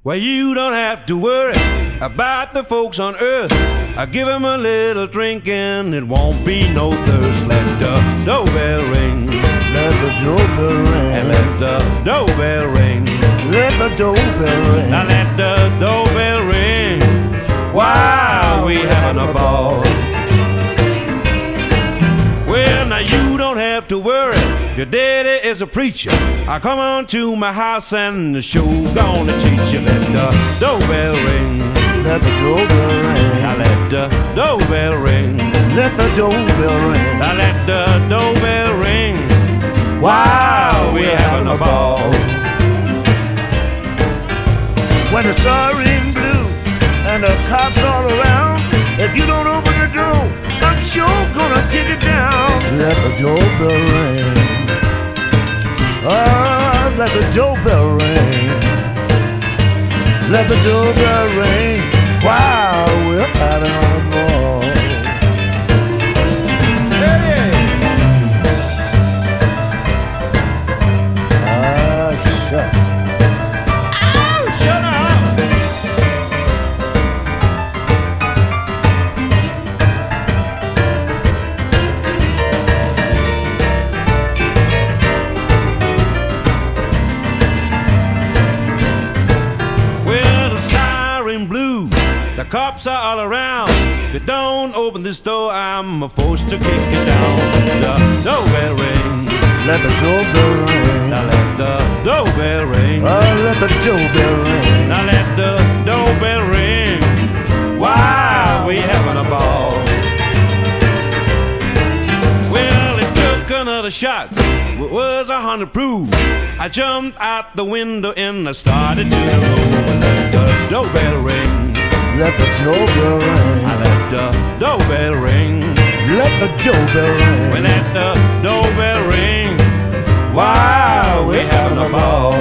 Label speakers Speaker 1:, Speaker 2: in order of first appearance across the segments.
Speaker 1: Well, you don't have to worry about the folks on earth. I give 'em a little drink and it won't be no thirst. Let the doorbell ring.
Speaker 2: Let the doorbell ring.
Speaker 1: And let the doorbell ring.
Speaker 2: Let the doorbell ring.
Speaker 1: Now let the doorbell ring while we having a ball. Well, now you don't have to worry if your daddy is a preacher. I come on to my house and the show gonna teach you. Let the doorbell ring.
Speaker 2: Let the doorbell ring.
Speaker 1: Now let the doorbell ring.
Speaker 2: Let the doorbell ring.
Speaker 1: Now let the doorbell ring while we having a ball.
Speaker 2: When the siren blew and the cops all around, if you don't open the door, I'm sure gonna kick it down. Let the doorbell ring. Oh, let the doorbell ring. Let the doorbell ring while we're having a ball.
Speaker 1: Hey!
Speaker 2: Ah, shucks.
Speaker 1: Oh, shut up! The cops are all around. If you don't open this door, I'm forced to kick it down. The doorbell ring.
Speaker 2: Let the doorbell ring.
Speaker 1: Now let the doorbell ring.
Speaker 2: Oh, let the doorbell ring.
Speaker 1: Now let the doorbell ring while we having a ball. Well, it took another shot. It was 100 proof. I jumped out the window and I started to the road. Let the doorbell ring.
Speaker 2: Let the doorbell ring.
Speaker 1: I let the doorbell ring.
Speaker 2: Let the doorbell ring.
Speaker 1: We let the doorbell ring while we're having a ball.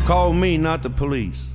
Speaker 1: Call me, not the police.